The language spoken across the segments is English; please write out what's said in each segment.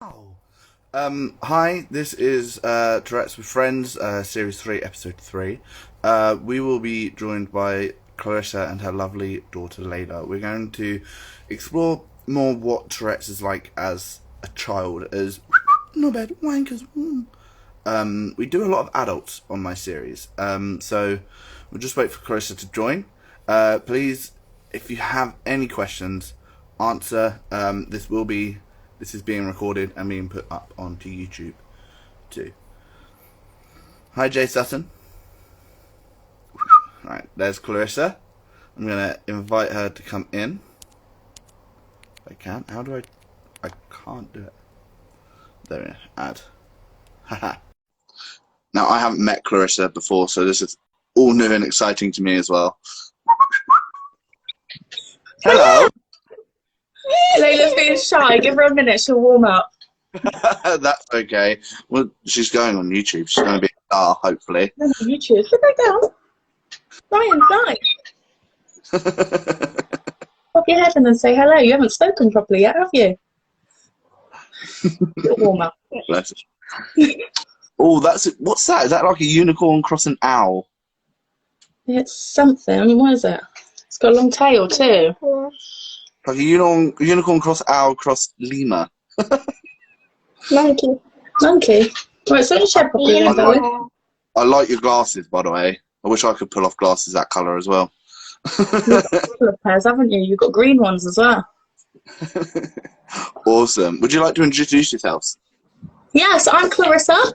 Oh. Hi, this is Tourettes with Friends, Series 3, Episode 3. We will be joined by Clarissa and her lovely daughter Layla. We're going to explore more what Tourette's is like as a child, as no bad wankers. We do a lot of adults on my series, so we'll just wait for Clarissa to join. Please, if you have any questions, answer. This is being recorded and being put up onto YouTube too. Hi, Jay Sutton. Right, there's Clarissa. I'm gonna invite her to come in. If I can. How do I? I can't do it. There we go. Add. Haha. Now I haven't met Clarissa before, so this is all new and exciting to me as well. Hello. Layla's being shy. Give her a minute. She'll warm up. That's okay. Well, she's going on YouTube. She's going to be a star, hopefully. YouTube. Sit back down. Ryan, pop your head in and say hello. You haven't spoken properly yet, have you? You'll warm up. Bless her. Oh, that's it. What's that? Is that like a unicorn cross an owl? It's something. What is it? It's got a long tail too. Like a unicorn cross owl cross lemur. Monkey. Monkey. Well, it's only shed properly, darling. I like your glasses, by the way. I wish I could pull off glasses that colour as well. You've got a couple of pairs, haven't you? You've got green ones as well. Awesome. Would you like to introduce yourselves? Yes, I'm Clarissa.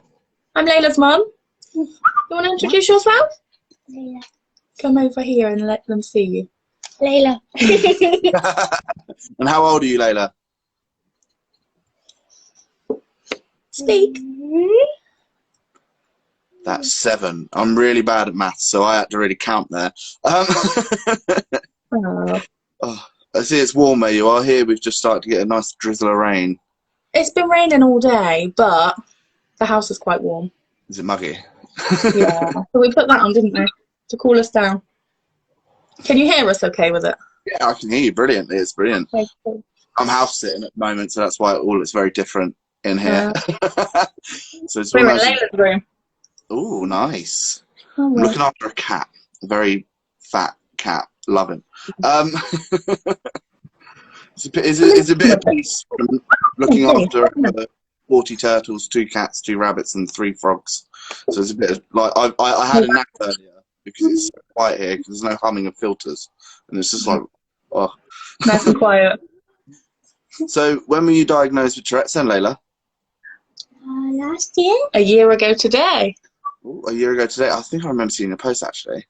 I'm Layla's mum. You want to introduce yourself? Layla. Come over here and let them see you. Layla. And how old are you, Layla? Speak. That's 7. I'm really bad at maths, so I had to really count there. Oh. Oh, I see it's warm where you are. Here we've just started to get a nice drizzle of rain. It's been raining all day, but the house is quite warm. Is it muggy? Yeah. So we put that on, didn't we? To cool us down. Can you hear us okay with it? Yeah, I can hear you brilliantly. It's brilliant. Okay, cool. I'm house sitting at the moment, so that's why all looks very different in here. So it's all We're in nice. Layla's room. Oh, nice. Oh, I'm well. looking after a cat, a very fat cat. Love him. It's a bit of peace from looking after 40 turtles, 2 cats, 2 rabbits, and 3 frogs. So it's a bit of like I had a nap earlier because it's so quiet here because there's no humming of filters, and it's just like oh. Nice and quiet. So when were you diagnosed with Tourette's then, Layla? Last year? A year ago today. Ooh, a year ago today. I think I remember seeing a post actually.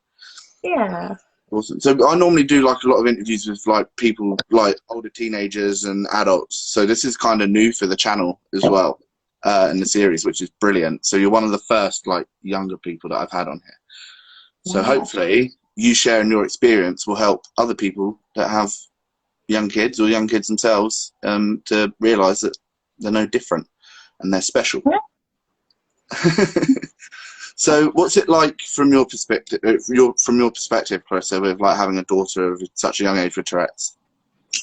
Yeah. Awesome. So I normally do like a lot of interviews with like people like older teenagers and adults. So this is kind of new for the channel as well in the series, which is brilliant. So you're one of the first like younger people that I've had on here. So hopefully you sharing your experience will help other people that have young kids or young kids themselves to realise that they're no different and they're special. Yeah. So, what's it like from your perspective? Clarissa, with like having a daughter of such a young age with Tourette's?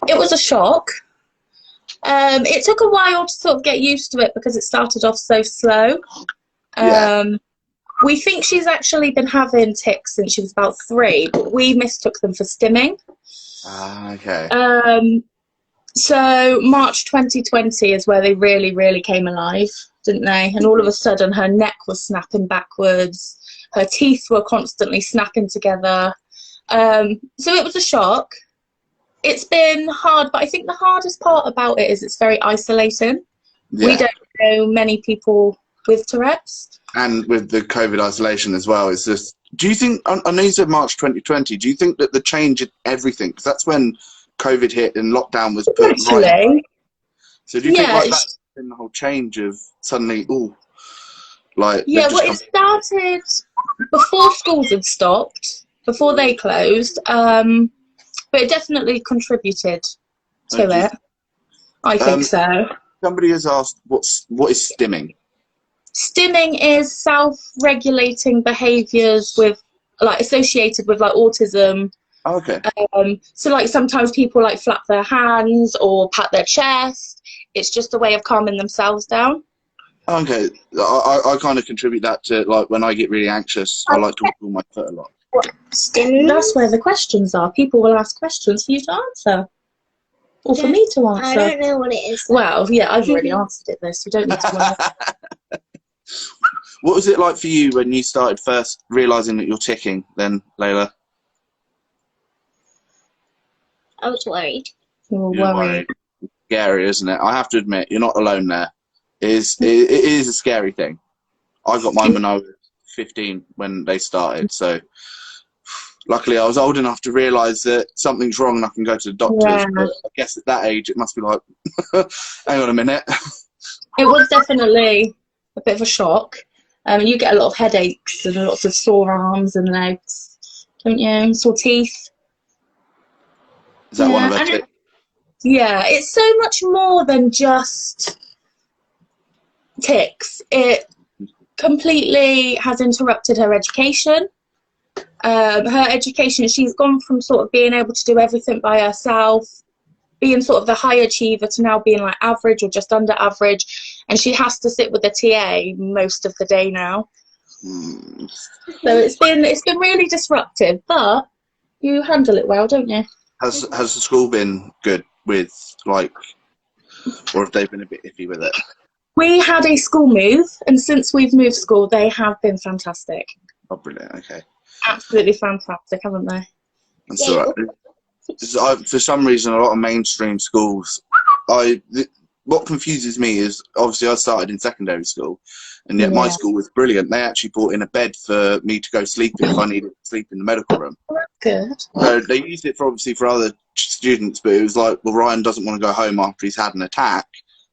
It was a shock. It took a while to sort of get used to it because it started off so slow. We think she's actually been having tics since she was about 3, but we mistook them for stimming. Ah, okay. So March 2020 is where they really, really came alive, didn't they? And all of a sudden her neck was snapping backwards. Her teeth were constantly snapping together. So it was a shock. It's been hard, but I think the hardest part about it is it's very isolating. Yeah. We don't know many people with Tourette's. And with the COVID isolation as well, it's just, do you think, I know you said March 2020, do you think that the change in everything, because that's when COVID hit and lockdown was put Actually, right. So do you think yeah, like that's been the whole change of suddenly, like... Yeah, well, it started before schools had stopped, before they closed, but it definitely contributed to it. I think so. Somebody has asked, what is stimming? Stimming is self-regulating behaviours with, like, associated with like autism. Oh, okay. So like sometimes people like flap their hands or pat their chest. It's just a way of calming themselves down. Okay, I kind of contribute that to, like, when I get really anxious, I like to wiggle my foot a lot. That's where the questions are. People will ask questions for you to answer. Or for me to answer. I don't know what it is. Well, yeah, I've already answered it, though, so you don't need to worry. What was it like for you when you started first realising that you're ticking then, Layla? I was worried. You were You're worried. worried. Scary, isn't it? I have to admit, you're not alone there. It is a scary thing. I got mine when I was 15 when they started, so luckily I was old enough to realise that something's wrong and I can go to the doctors. Yeah. But I guess at that age it must be like, hang on a minute. It was definitely a bit of a shock. You get a lot of headaches and lots of sore arms and legs, don't you? Sore teeth. Is that one of Yeah, the tics? Yeah, it's so much more than just tics. It completely has interrupted her education. Her education, she's gone from sort of being able to do everything by herself, being sort of the high achiever, to now being like average or just under average, and she has to sit with a TA most of the day now. So it's been really disruptive, but you handle it well, don't you? Has the school been good with, like, or have they been a bit iffy with it? We had a school move, and since we've moved school, they have been fantastic. Oh, brilliant. Okay. Absolutely fantastic, haven't they? That's all right. For some reason, a lot of mainstream schools, what confuses me is, obviously I started in secondary school, and yet my school was brilliant. They actually brought in a bed for me to go sleep in if I needed to sleep in the medical room. Good. So they used it for other students, but it was like, well, Ryan doesn't want to go home after he's had an attack.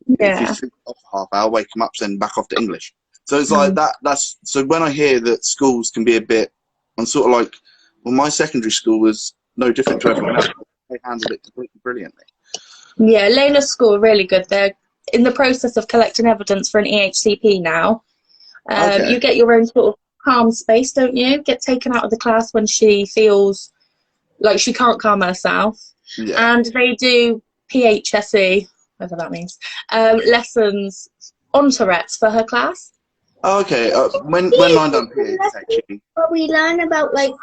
If he's sleeping off for half hour, wake him up, send him back off to English. So it's like that. So when I hear that schools can be a bit, I'm sort of like, well, my secondary school was no different to everyone else. They handled it completely brilliantly. Yeah, Layla's school are really good. They're in the process of collecting evidence for an EHCP now. Okay. You get your own sort of calm space, don't you? Get taken out of the class when she feels like she can't calm herself. Yeah. And they do PHSE, whatever that means, lessons on Tourette's for her class. Oh, okay. When I done PH, actually. But we learn about like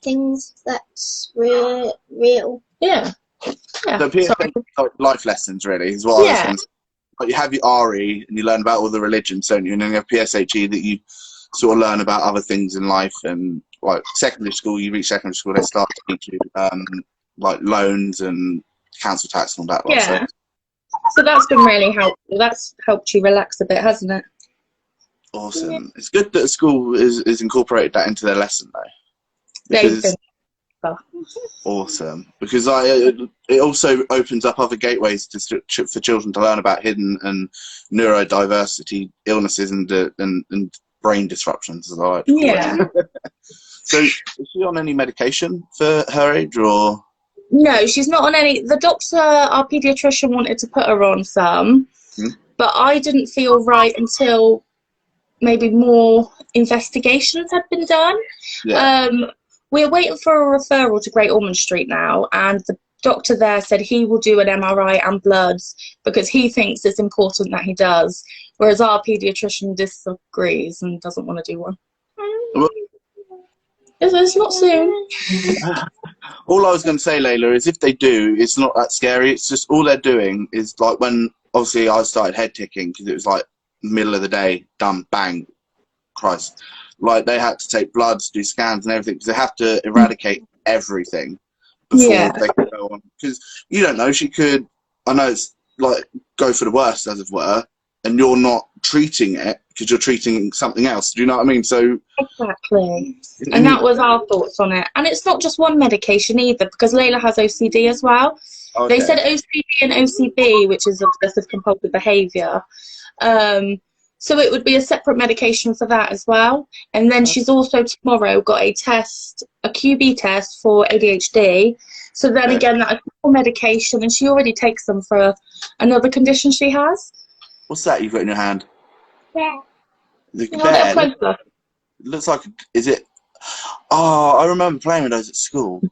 things that's real. Yeah. So PH, like life lessons, really, is what I was going to say. Like, you have your RE and you learn about all the religions, don't you? And then you have PSHE that you sort of learn about other things in life. And like secondary school, you reach secondary school, they start to teach you like loans and council tax and all that. Yeah. So that's been really helpful. That's helped you relax a bit, hasn't it? Awesome. Yeah. It's good that a school is incorporated that into their lesson, though. Because, awesome. Because it also opens up other gateways for children to learn about hidden and neurodiversity illnesses and brain disruptions, as I like to call it. So, is she on any medication for her age, or? No, she's not on any. The doctor, our paediatrician, wanted to put her on some, but I didn't feel right until maybe more investigations had been done. Yeah. We're waiting for a referral to Great Ormond Street now, and the doctor there said he will do an MRI and bloods because he thinks it's important that he does, whereas our paediatrician disagrees and doesn't want to do one. Well, it's not soon. All I was going to say, Layla, is if they do, it's not that scary. It's just all they're doing is, like, when obviously I started head ticking because it was like middle of the day, done, bang, Christ. Like, they had to take bloods, do scans and everything because they have to eradicate everything before they can go on. Because you don't know, she could, I know it's like go for the worst, as it were, and you're not treating it because you're treating something else. Do you know what I mean? So exactly. And that was our thoughts on it. And it's not just one medication either, because Layla has OCD as well. Okay. They said OCD and OCB, which is obsessive compulsive behaviour. So it would be a separate medication for that as well. And then she's also tomorrow got a test, a QB test for ADHD. So then again, that's a medication, and she already takes them for another condition she has. What's that you've got in your hand? Yeah. The bear. It looks like, is it? Oh, I remember playing with those at school.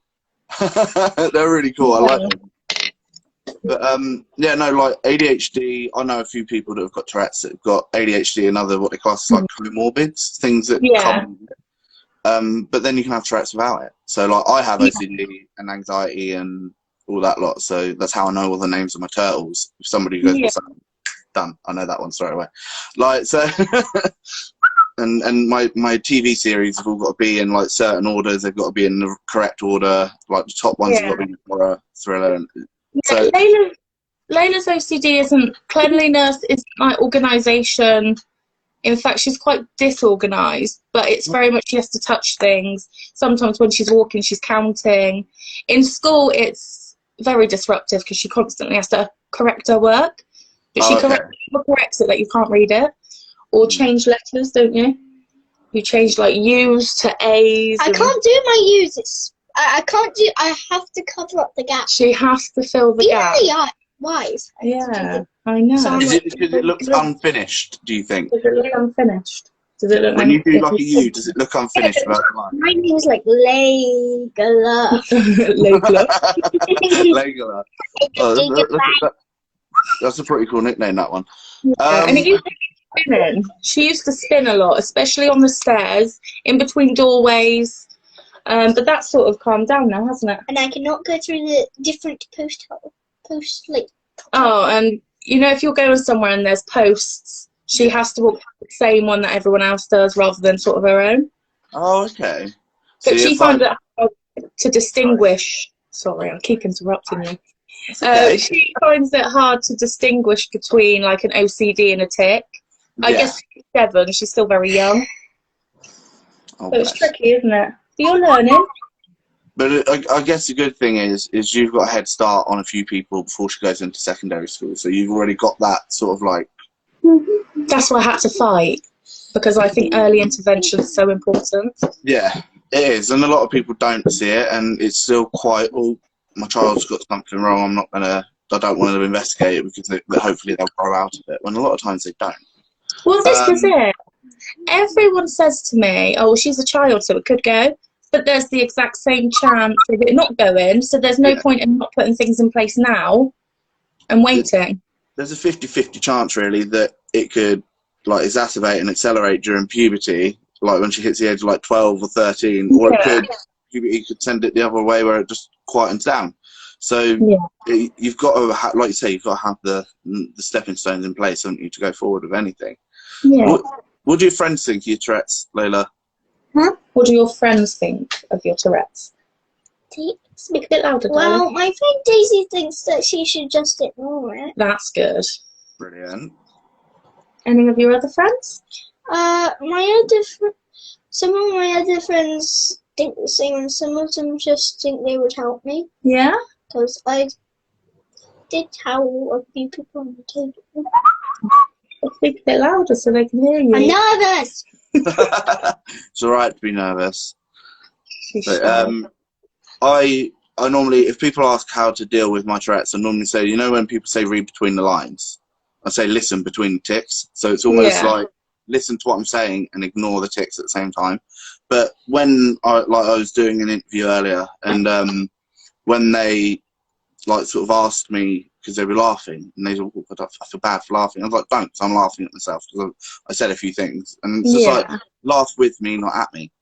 They're really cool. I like them. But yeah, no, like ADHD. I know a few people that have got Tourette's that have got ADHD and other what they class as like comorbids, things that Yeah. come. But then you can have Tourette's without it. So like I have Yeah. OCD and anxiety and all that lot. So that's how I know all the names of my turtles. If somebody goes, Yeah. "What's that?" Done. I know that one straight away. Like so. And my TV series have all got to be in like certain orders. They've got to be in the correct order. Like the top ones have got to be horror, thriller. And so Layla's OCD isn't cleanliness, isn't like organisation. In fact, she's quite disorganised, but it's very much she has to touch things. Sometimes when she's walking, she's counting. In school, it's very disruptive because she constantly has to correct her work. But she corrects it, like you can't read it. Or change letters, don't you? You change like U's to A's. I can't do my U's. I can't do. I have to cover up the gap. She has to fill the gap. Yeah, wise. Yeah, I know. is it because it looks unfinished? Do you think? Does it look unfinished? Does it look when you do like a U, does it look unfinished? My name's like Layla. Layla. Layla. That's a pretty cool nickname, that one. And it used to be spinning. She used to spin a lot, especially on the stairs, in between doorways. But that's sort of calmed down now, hasn't it? And I cannot go through the different post like. Oh, and you know, if you're going somewhere and there's posts, she has to walk the same one that everyone else does rather than sort of her own. Oh, okay. But she finds it hard to distinguish. Sorry, I keep interrupting you. Okay. She finds it hard to distinguish between like an OCD and a tic. I guess she's 7, she's still very young. Oh, so it's tricky, isn't it? But you're learning. But I guess the good thing is you've got a head start on a few people before she goes into secondary school. So you've already got that sort of like... That's why I had to fight. Because I think early intervention is so important. Yeah, it is. And a lot of people don't see it. And it's still quite... Oh, my child's got something wrong. I don't want to investigate it because hopefully they'll grow out of it. When a lot of times they don't. Well, this is it. Everyone says to me, oh, well, she's a child, so it could go. But there's the exact same chance of it not going. So there's no point in not putting things in place now and waiting. There's a 50-50 chance, really, that it could like exacerbate and accelerate during puberty, like when she hits the age of like 12 or 13, or puberty could send it the other way where it just quietens down. So you've got to, like you say, you've got to have the stepping stones in place, haven't you, to go forward with anything. Yeah. What do your friends think of your Tourette's, Layla? Huh? What do your friends think of your Tourette's? Speak a bit louder, Well, darling. my friend Daisy thinks that she should just ignore it. That's good. Brilliant. Any of your other friends? Some of my other friends think the same, and some of them just think they would help me. Yeah? Because I did tell a few people on the table. Speak a bit louder so they can hear you. I'm nervous! It's alright to be nervous. But, I normally, if people ask how to deal with my Tourette's, I normally say, you know when people say read between the lines? I say listen between the ticks. So it's almost like listen to what I'm saying and ignore the ticks at the same time. But when I was doing an interview earlier, and when they like sort of asked me, because they were laughing, and they said, oh, I feel bad for laughing. I was like, don't, because I'm laughing at myself, because I said a few things. And it's just like, laugh with me, not at me.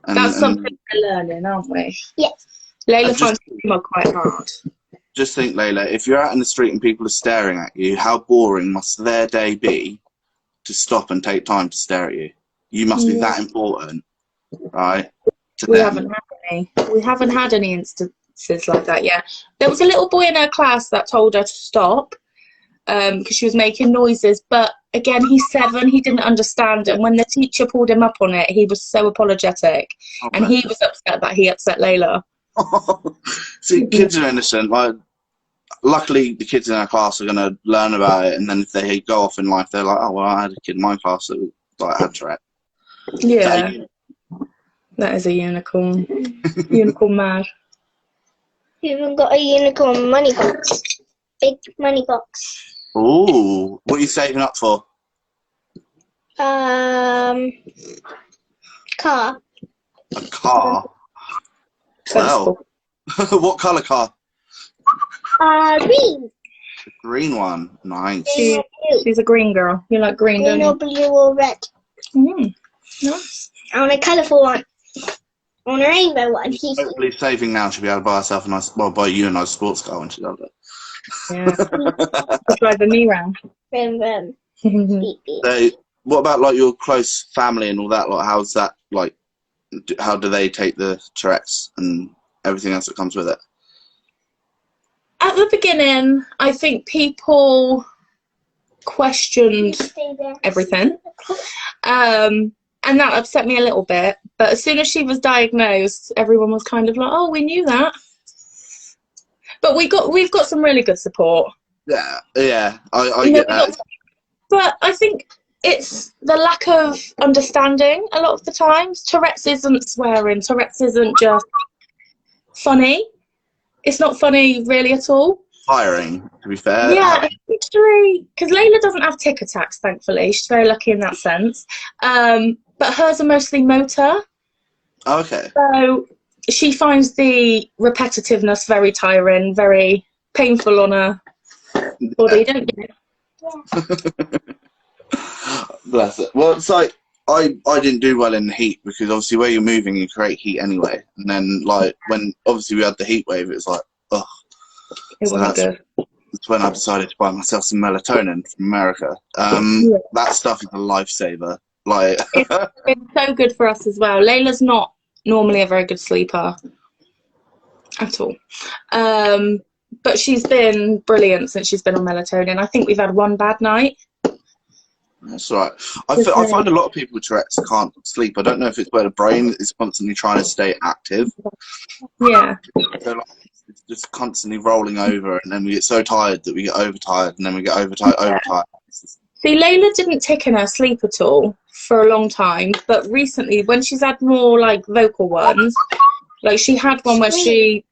And, that's something we're learning, aren't we? Yes. Layla finds it quite hard. Just think, Layla, if you're out in the street and people are staring at you, how boring must their day be to stop and take time to stare at you? You must be that important, right? We haven't had any instances like that yet. There was a little boy in her class that told her to stop because she was making noises, but again, he's 7, he didn't understand it, and when the teacher pulled him up on it, he was so apologetic, and he was upset that he upset Layla. See, kids are innocent. Like, luckily, the kids in our class are going to learn about it, and then if they go off in life, they're like, "Oh, well, I had a kid in my class that had Tourette's." Yeah, that is a unicorn. Unicorn mad. You even got a unicorn money box. Big money box. Ooh, what are you saving up for? Car. A car. Well, what colour car? Green. The green one. Nice. She's a green girl. You like green, don't Green or you? blue or red. Nice. I want a colourful one. I want a rainbow one. Hopefully saving now she'll be able to buy herself a nice, well, buy you a nice sports car when she's older. Yeah. Driving me round. Beep, beep. So, what about like your close family and all that? Like, how's that? Like, how do they take the Tourette's and everything else that comes with it? At the beginning, I think people questioned everything, and that upset me a little bit. But as soon as she was diagnosed, everyone was kind of like, "Oh, we knew that." But we've got some really good support. Yeah, I get that. But I think it's the lack of understanding a lot of the times. Tourette's isn't swearing. Tourette's isn't just funny. It's not funny really at all. Tiring, to be fair. Yeah, actually, because Layla doesn't have tic attacks, thankfully. She's very lucky in that sense. But hers are mostly motor. Okay. So she finds the repetitiveness very tiring, very painful on her body, don't you? Bless it. Well, it's like I didn't do well in the heat because obviously where you're moving you create heat anyway, and then like when obviously we had the heat wave, it was like ugh. It wasn't good. That's when I decided to buy myself some melatonin from America. That stuff is a lifesaver. Like it's so good for us as well. Layla's not normally a very good sleeper at all. But she's been brilliant since she's been on melatonin. I think we've had one bad night. That's right. I find a lot of people with Tourette's can't sleep. I don't know if it's where the brain is constantly trying to stay active. Yeah. So like, it's just constantly rolling over, and then we get so tired that we get overtired, and then we get overtired. See, Layla didn't tick in her sleep at all for a long time, but recently, when she's had more like vocal ones, like she had one where she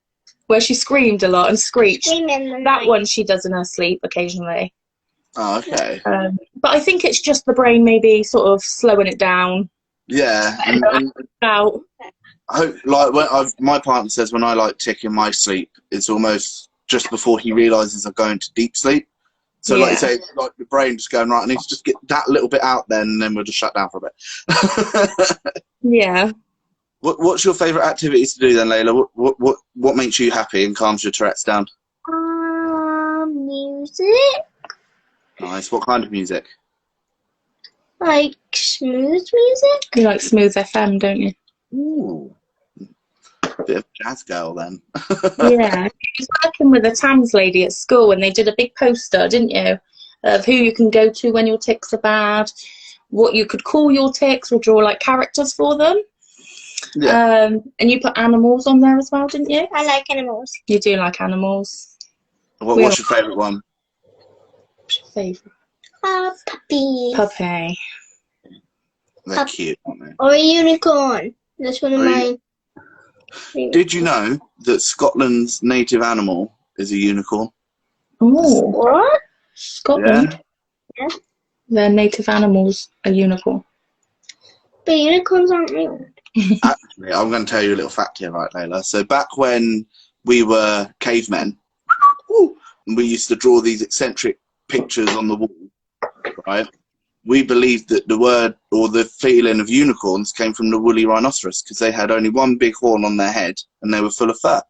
screamed a lot and screeched. That one she does in her sleep occasionally. Oh, okay. But I think it's just the brain maybe sort of slowing it down. Yeah, and out. I hope, like my partner says when I like tick in my sleep, it's almost just before he realises I'm going to deep sleep. So like you say, it's like the brain just going right, I need to just get that little bit out then, and then we'll just shut down for a bit. Yeah. What's your favourite activities to do then, Layla? What makes you happy and calms your Tourette's down? Music. Nice. What kind of music? Like smooth music. You like smooth FM, don't you? Ooh. Bit of a jazz girl then. Yeah. She was working with a TAMS lady at school and they did a big poster, didn't you? Of who you can go to when your tics are bad, what you could call your tics, or draw like characters for them. Yeah. And you put animals on there as well, didn't you? I like animals. You do like animals. What's your favourite one? Favourite? Puppy. Puppy. They're cute, aren't they? Or a unicorn. That's one of mine. Did you know that Scotland's native animal is a unicorn? Oh, What? Scotland. Yeah. Their native animals are unicorn. But unicorns aren't real. Actually, I'm going to tell you a little fact here, right, Layla? So back when we were cavemen, and we used to draw these eccentric pictures on the wall, right? We believed that the word or the feeling of unicorns came from the woolly rhinoceros because they had only one big horn on their head and they were full of fur.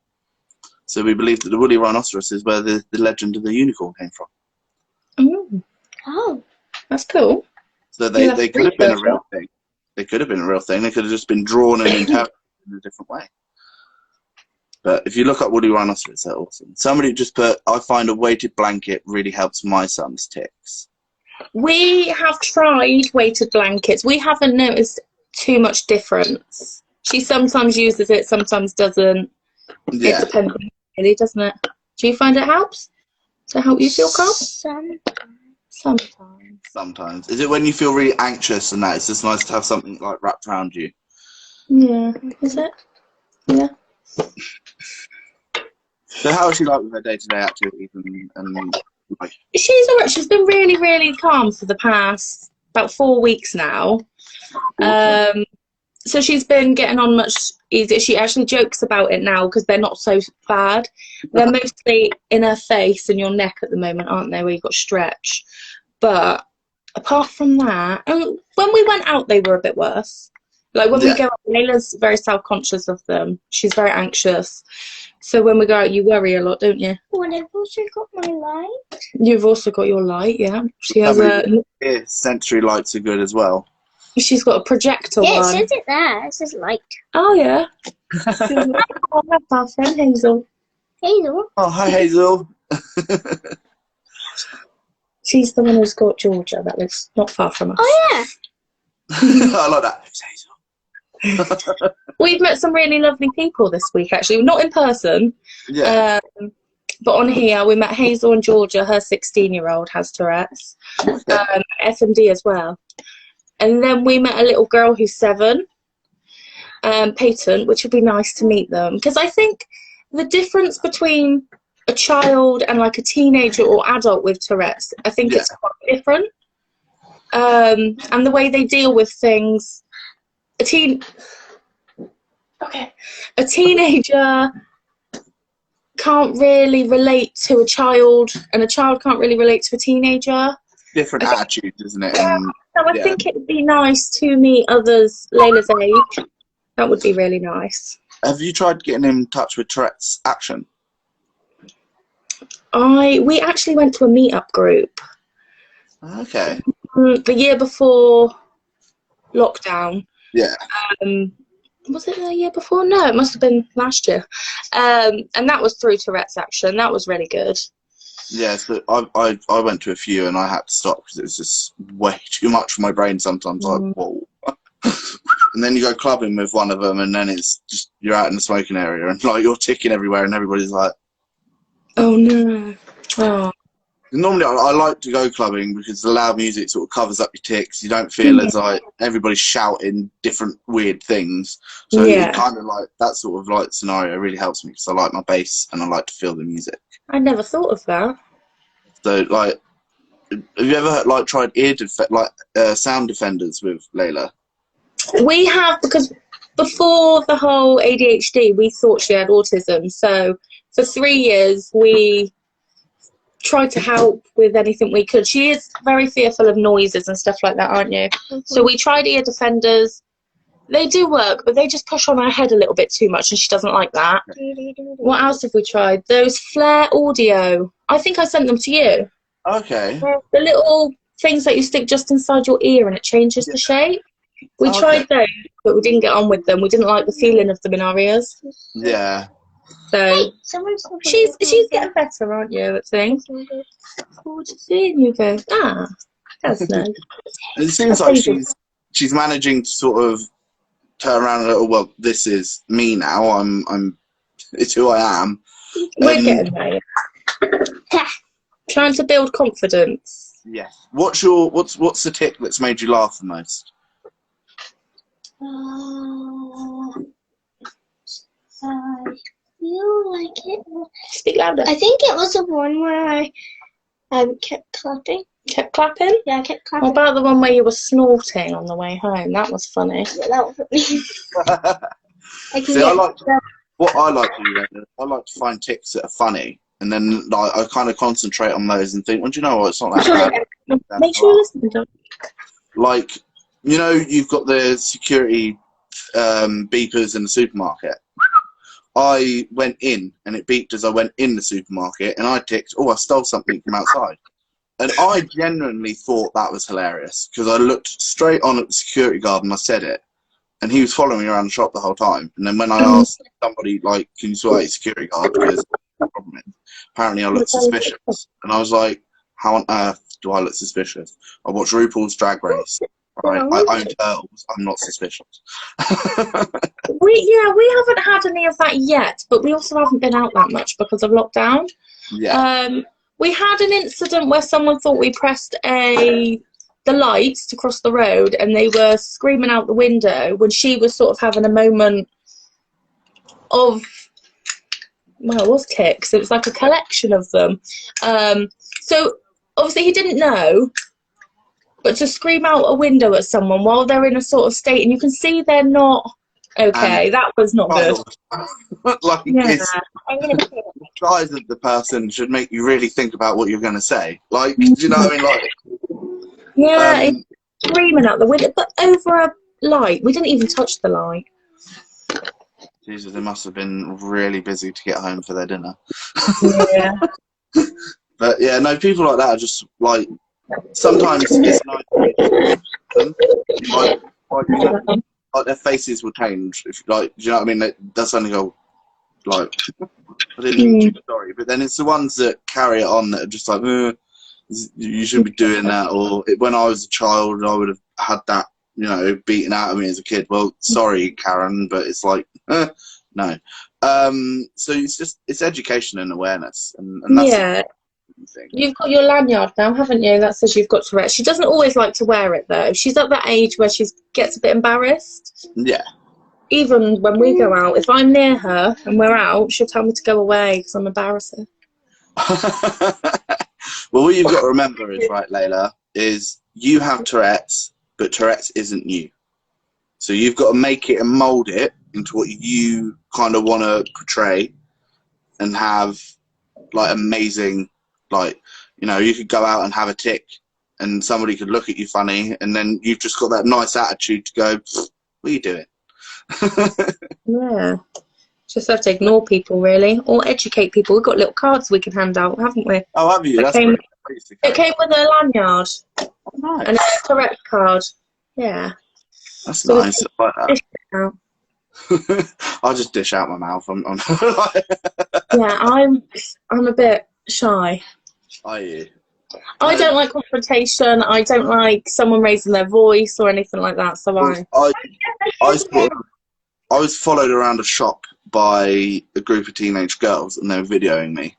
So we believed that the woolly rhinoceros is where the legend of the unicorn came from. Mm. Oh, that's cool. So they could have been a real thing. They could have been a real thing. They could have just been drawn and interpreted in a different way. But if you look up woolly rhinoceros, they're awesome. Somebody just put, I find a weighted blanket really helps my son's tics. We have tried weighted blankets. We haven't noticed too much difference. She sometimes uses it, sometimes doesn't. Yeah. It depends, really, doesn't it? Do you find it helps to help you feel calm? Sometimes. Sometimes. Is it when you feel really anxious and that it's just nice to have something like wrapped around you? Yeah. Is it? Yeah. So how is she like with her day-to-day activities and like? She's alright. She's been really, really calm for the past about 4 weeks now. Awesome. So she's been getting on much easier. She actually jokes about it now because they're not so bad. They're mostly in her face and your neck at the moment, aren't they, where you've got stretch. But apart from that, when we went out, they were a bit worse. Like when we go out, Layla's very self-conscious of them. She's very anxious. So when we go out, you worry a lot, don't you? Well, I've also got my light. You've also got your light, yeah. She has sensory lights are good as well. She's got a projector Yeah, one. it says it there. It says light. Oh, yeah. Oh, that's our friend Hazel. Hazel. Oh, hi, Hazel. She's the one who's got Georgia. That lives not far from us. Oh, yeah. I like that. It's Hazel. We've met some really lovely people this week, actually. Not in person. Yeah. But on here, we met Hazel and Georgia. Her 16-year-old has Tourette's. S&D as well. And then we met a little girl who's 7, Peyton, which would be nice to meet them. Because I think the difference between a child and like a teenager or adult with Tourette's, I think it's quite different. And the way they deal with things, a teenager can't really relate to a child, and a child can't really relate to a teenager. Different attitudes, isn't it? Yeah. So I think it'd be nice to meet others Layla's age. That would be really nice. Have you tried getting in touch with Tourette's Action? We actually went to a meetup group. Okay. The year before lockdown. Yeah. Was it the year before? No, it must have been last year. And that was through Tourette's Action. That was really good. Yeah, so I went to a few and I had to stop because it was just way too much for my brain sometimes. Like, whoa. And then you go clubbing with one of them and then it's just, you're out in the smoking area and like you're ticking everywhere and everybody's like... Oh, no. Oh. Normally I like to go clubbing because the loud music sort of covers up your tics. You don't feel as like everybody's shouting different weird things. So it kind of like that sort of like scenario really helps me because I like my bass and I like to feel the music. I never thought of that. So like, have you ever like tried sound defenders with Layla? We have, because before the whole ADHD, we thought she had autism. So for 3 years, we tried to help with anything we could. She is very fearful of noises and stuff like that, aren't you? So we tried ear defenders. They do work, but they just push on her head a little bit too much, and she doesn't like that. What else have we tried? Those Flare Audio. I think I sent them to you. Okay. The little things that you stick just inside your ear, and it changes the shape. We tried those, but we didn't get on with them. We didn't like the feeling of them in our ears. Yeah. So she's getting better, aren't you, at things? Forward to seeing you go. That's nice. It seems like she's managing to sort of turn around a little. Well, this is me now. It's who I am. We're getting there. Trying to build confidence. Yes. What's the tic that's made you laugh the most? You like it? Speak louder. I think it was the one where I kept clapping. Kept clapping? Yeah, I kept clapping. What about the one where you were snorting on the way home? That was funny. Yeah, that was funny. What I like to do, I like to find tics that are funny, and then like, I kind of concentrate on those and think, well, do you know what? It's not that bad. Make sure you listen to them. Like, you know, you've got the security beepers in the supermarket. I went in and it beeped as I went in the supermarket and I ticked, I stole something from outside. And I genuinely thought that was hilarious because I looked straight on at the security guard and I said it. And he was following me around the shop the whole time. And then when I asked somebody, like, can you sort out security guard? Because apparently I looked suspicious. And I was like, how on earth do I look suspicious? I watch RuPaul's Drag Race. Right? I own turtles. I'm not suspicious. We haven't had any of that yet, but we also haven't been out that much because of lockdown. Yeah. We had an incident where someone thought we pressed the lights to cross the road, and they were screaming out the window when she was sort of having a moment of, well, it was tics. It was like a collection of them. So obviously he didn't know. But to scream out a window at someone while they're in a sort of state and you can see they're not okay, And that was not good. like, Yeah. it's the size of the person should make you really think about what you're going to say. Like, do you know what I mean? Like, Yeah, it's screaming out the window, but over a light. We didn't even touch the light. Jesus, they must have been really busy to get home for their dinner. Yeah. But yeah, no, people like that are just like, sometimes it's nice to them. Like their faces will change. If like, do you know what I mean? That's only go like, I didn't mean to, sorry, but then it's the ones that carry it on that are just like, you shouldn't be doing that. Or when I was a child, I would have had that, you know, beaten out of me as a kid. Well, sorry, Karen, but it's like, no. So it's education and awareness, and that's Yeah. You've got your lanyard now, haven't you? That says you've got Tourette's. She doesn't always like to wear it though. She's at that age where she gets a bit embarrassed. Yeah. Even when we go out, if I'm near her and we're out, she'll tell me to go away because I'm embarrassing. Well, what you've got to remember is, right, Layla, is you have Tourette's, but Tourette's isn't you. So you've got to make it and mould it into what you kind of want to portray and have, like, amazing, like, you know, you could go out and have a tic and somebody could look at you funny and then you've just got that nice attitude to go, what are you doing? Yeah. Just have to ignore people, really, or educate people. We've got little cards we can hand out, haven't we? Oh, have you? That's came, pretty it came with a lanyard. nice. And a Tourette's card. Yeah. That's so nice. I like that. I'll just dish out my mouth. Yeah, I'm a bit shy. Are you? I don't like confrontation. I don't like someone raising their voice or anything like that. So I was followed around a shop by a group of teenage girls, and they were videoing me.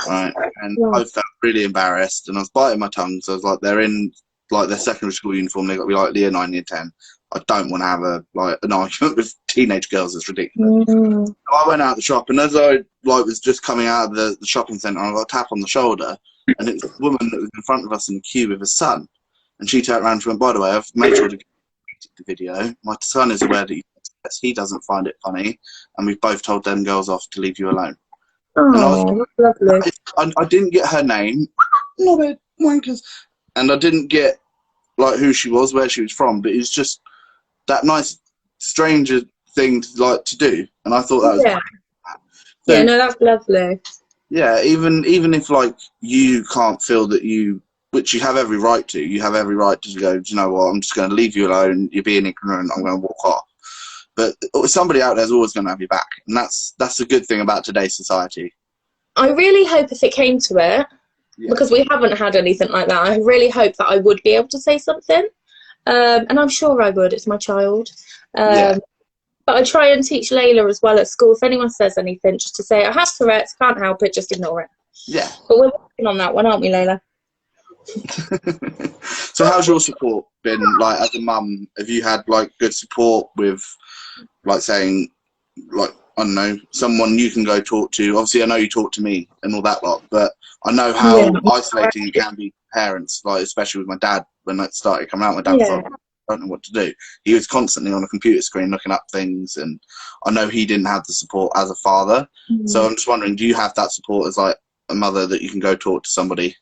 Right, and I felt really embarrassed, and I was biting my tongue. So I was like, they're in like their secondary school uniform. They got to be like year 9, year 10. I don't want to have an argument with teenage girls. It's ridiculous. So I went out the shop, and as I was just coming out of the shopping centre, I got a tap on the shoulder, and it was a woman that was in front of us in the queue with her son. And she turned around and she went, by the way, I've made sure to get the video. My son is aware that he doesn't find it funny, and we've both told them girls off to leave you alone. Oh, that's lovely. I didn't get her name, love it, wankers, and I didn't get like who she was, where she was from, but it's just that nice stranger thing to do, and I thought that was great. So, yeah, no, that's lovely. Yeah, even if like you can't feel that which you have every right to, you have every right to go, do you know what, I'm just going to leave you alone, you're being ignorant, I'm going to walk off. But somebody out there is always going to have your back, and that's the good thing about today's society. I really hope if it came to it, because we haven't had anything like that, I really hope that I would be able to say something, and I'm sure I would. It's my child. But I try and teach Layla as well at school. If anyone says anything, just to say, I have Tourette's, can't help it, just ignore it. Yeah. But we're working on that one, aren't we, Layla? So how's your support been, like, as a mum? Have you had, like, good support with, like, saying, like, I don't know, someone you can go talk to? Obviously, I know you talk to me and all that lot, but I know how isolating it can be for parents, like, especially with my dad. When that started coming out, my dad was like, I don't know what to do. He was constantly on a computer screen looking up things, and I know he didn't have the support as a father. So I'm just wondering, do you have that support as, like, a mother that you can go talk to somebody?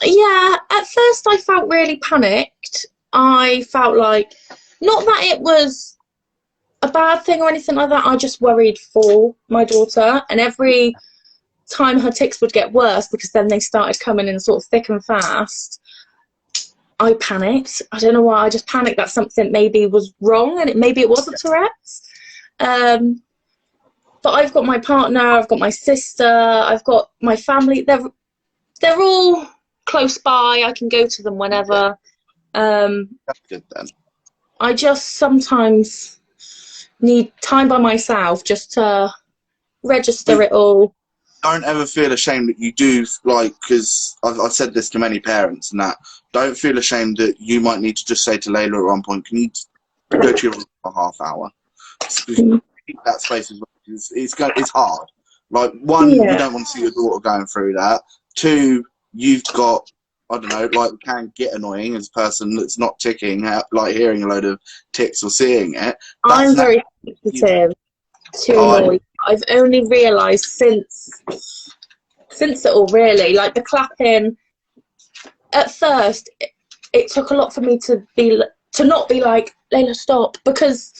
Yeah, at first I felt really panicked. I felt like, not that it was a bad thing or anything like that, I just worried for my daughter, and every time her tics would get worse, because then they started coming in sort of thick and fast, I panicked. I don't know why, I just panicked that something maybe was wrong, and maybe it was a Tourette's. But I've got my partner, I've got my sister, I've got my family, they're all close by, I can go to them whenever. That's good then. I just sometimes need time by myself just to register it all. Don't ever feel ashamed that you do, like, because I've said this to many parents, and that don't feel ashamed that you might need to just say to Layla at one point, can you go to your room for a half hour? Keep that space as well. It's hard. Like, one, you don't want to see your daughter going through that. Two, you've got I don't know, like can get annoying as a person that's not ticking, like hearing a load of ticks or seeing it. I'm very sensitive to noise. I've only realised since it all, really, like the clapping. At first, it took a lot for me to not be like, Layla, stop, because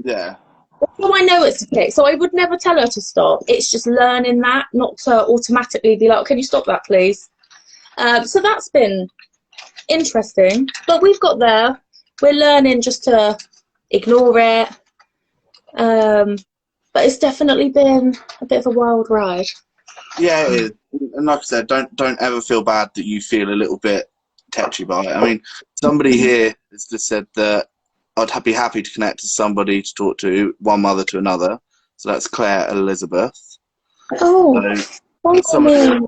well, I know it's a tick, so I would never tell her to stop. It's just learning that, not to automatically be like, can you stop that, please? So that's been interesting, but we've got there. We're learning just to ignore it, but it's definitely been a bit of a wild ride. Yeah, it is. And like I said, don't ever feel bad that you feel a little bit touchy by it. I mean, somebody here has just said that I'd be happy to connect to somebody to talk to, one mother to another. So that's Claire Elizabeth. Oh, so somebody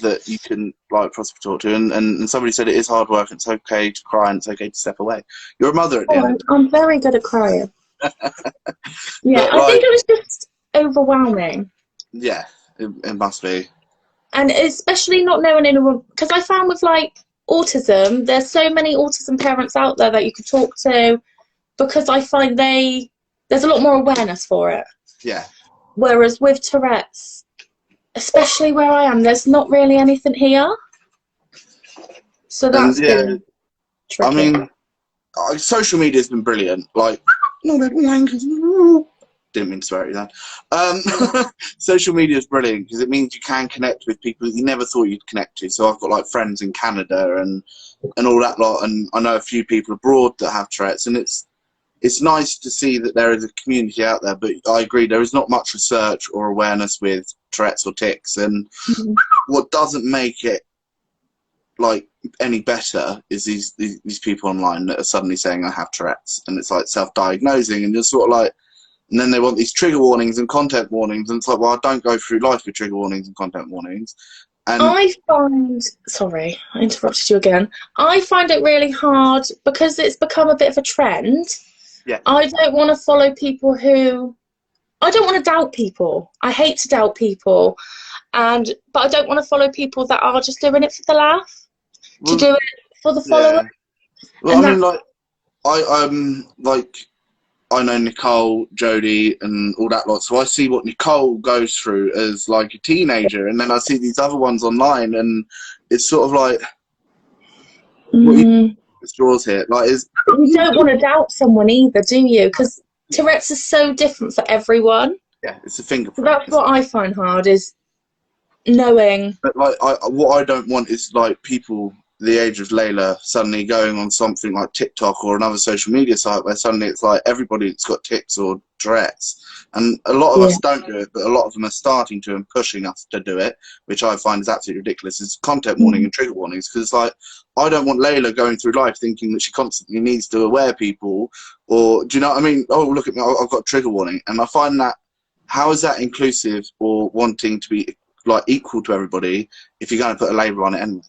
that you can like possibly talk to, and somebody said it is hard work. And it's okay to cry, and it's okay to step away. You're a mother at the end. I'm very good at crying. Yeah, but, I think it was just overwhelming. Yeah, it must be. And especially not knowing anyone, because I found with like autism, there's so many autism parents out there that you could talk to, because I find there's a lot more awareness for it. Yeah. Whereas with Tourette's, especially where I am, there's not really anything here. So that's been tricky. I mean, social media's been brilliant. Like, didn't mean to swear at you then. Social media is brilliant because it means you can connect with people that you never thought you'd connect to. So I've got like friends in Canada and all that lot, and I know a few people abroad that have Tourette's, and it's nice to see that there is a community out there. But I agree, there is not much research or awareness with Tourette's or tics, and what doesn't make it like any better is these people online that are suddenly saying I have Tourette's, and it's like self-diagnosing, and you're sort of like. And then they want these trigger warnings and content warnings, and it's like, well, I don't go through life with trigger warnings and content warnings. And I find, sorry, I interrupted you again. I find it really hard because it's become a bit of a trend. Yeah. I don't want to follow people I don't want to doubt people. I hate to doubt people, but I don't want to follow people that are just doing it for the laugh, to do it for the follower. Well, I mean, like, I know Nicole, Jodie, and all that lot, so I see what Nicole goes through as like a teenager, and then I see these other ones online, and it's sort of like, what are you straws here? Like, you don't want to doubt someone either, do you? Because Tourette's is so different for everyone. Yeah, it's a fingerprint. So that's what I find hard, is knowing. But like, what I don't want is like people the age of Layla suddenly going on something like TikTok or another social media site where suddenly it's like everybody's got tics or Tourette's, and a lot of us don't do it, but a lot of them are starting to and pushing us to do it, which I find is absolutely ridiculous. Is content warning and trigger warnings, because it's like, I don't want Layla going through life thinking that she constantly needs to aware people, or do you know what I mean? Oh, look at me, I've got a trigger warning, and I find that, how is that inclusive or wanting to be like equal to everybody if you're going to put a label on it anyway?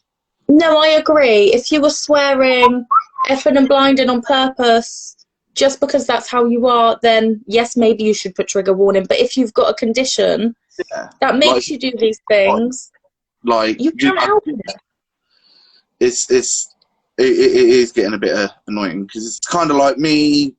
No, I agree. If you were swearing, effing and blinding on purpose, just because that's how you are, then yes, maybe you should put trigger warning. But if you've got a condition that makes you do these things, like you can't help it. It is getting a bit annoying, because it's kind of like me,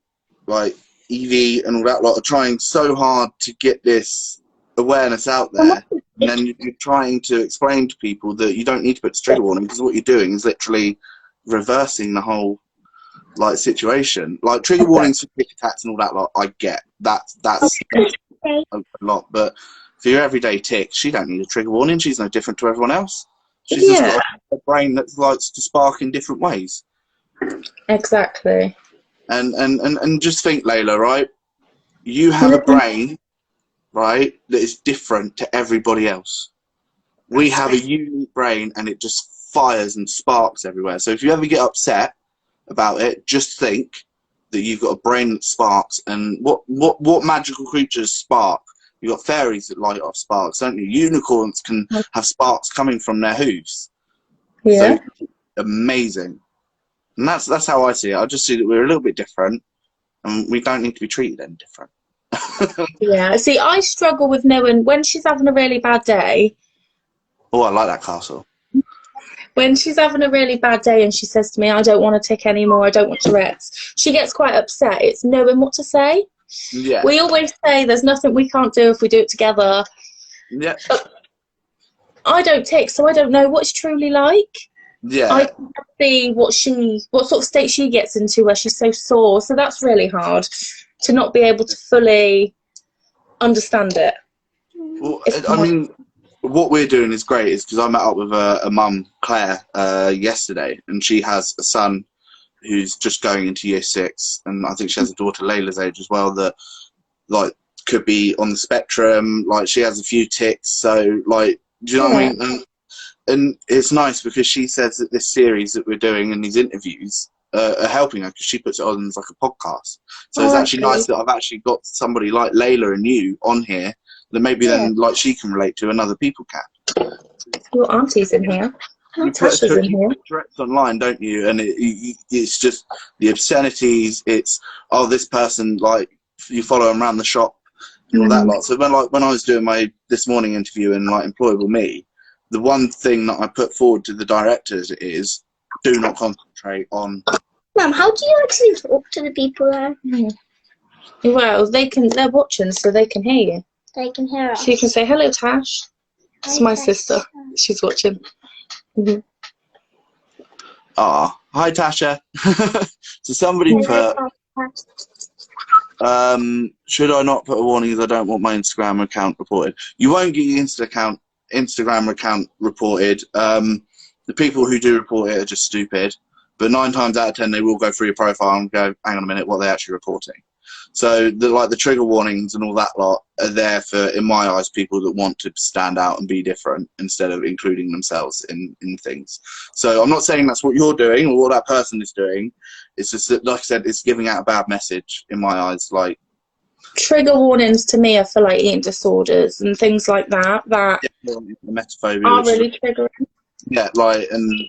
like Evie and all that lot are trying so hard to get this awareness out there. And then you're trying to explain to people that you don't need to put trigger warning, because what you're doing is literally reversing the whole like situation. Like trigger warnings for tick attacks and all that lot, I get that's a lot. But for your everyday tick, she don't need a trigger warning. She's no different to everyone else. She's just got a brain that likes to spark in different ways. Exactly. And just think, Layla, right? You have a brain, right, that is different to everybody else. We have a unique brain, and it just fires and sparks everywhere. So if you ever get upset about it, just think that you've got a brain that sparks. And what magical creatures spark? You've got fairies that light off sparks, don't you? Unicorns can have sparks coming from their hooves. Yeah. So, amazing. And that's how I see it. I just see that we're a little bit different, and we don't need to be treated any different. Yeah, see, I struggle with knowing when she's having a really bad day. Oh, I like that castle. When she's having a really bad day and she says to me, I don't want to tick anymore, I don't want Tourette's, she gets quite upset. It's knowing what to say. Yeah. We always say there's nothing we can't do if we do it together. Yeah. I don't tick, so I don't know what it's truly like. Yeah. I can see what sort of state she gets into where she's so sore. So that's really hard to not be able to fully understand it. Well, I mean, what we're doing is great, is because I met up with a mum, Claire, yesterday, and she has a son who's just going into year 6, and I think she has a daughter Layla's age as well that, like, could be on the spectrum. Like, she has a few tics, so, like, do you know what I mean? And it's nice because she says that this series that we're doing and these interviews are helping her, because she puts it on as like a podcast. So it's actually nice that I've actually got somebody like Layla and you on here that maybe then like she can relate to and other people can. Your auntie's in here. Tasha's in here. Tourettes online, don't you? And it's just the obscenities. It's, oh, this person, like, you follow them around the shop and all that lot. So when I was doing this morning interview in like Employable Me, the one thing that I put forward to the directors is, do not concentrate on. Mum, how do you actually talk to the people there? Well, they're watching, so they can hear you. They can hear us. So you can say, hello, Tash. It's my sister. She's watching. Ah, hi, Tasha. So somebody put, should I not put a warning as I don't want my Instagram account reported? You won't get your Instagram account reported. The people who do report it are just stupid, but 9 times out of 10 they will go through your profile and go, hang on a minute, what are they actually reporting? So the trigger warnings and all that lot are there for, in my eyes, people that want to stand out and be different instead of including themselves in things. So I'm not saying that's what you're doing or what that person is doing. It's just that, like I said, it's giving out a bad message in my eyes. Like, trigger warnings to me are for like eating disorders and things like that emetophobia are really triggering. Yeah, like, and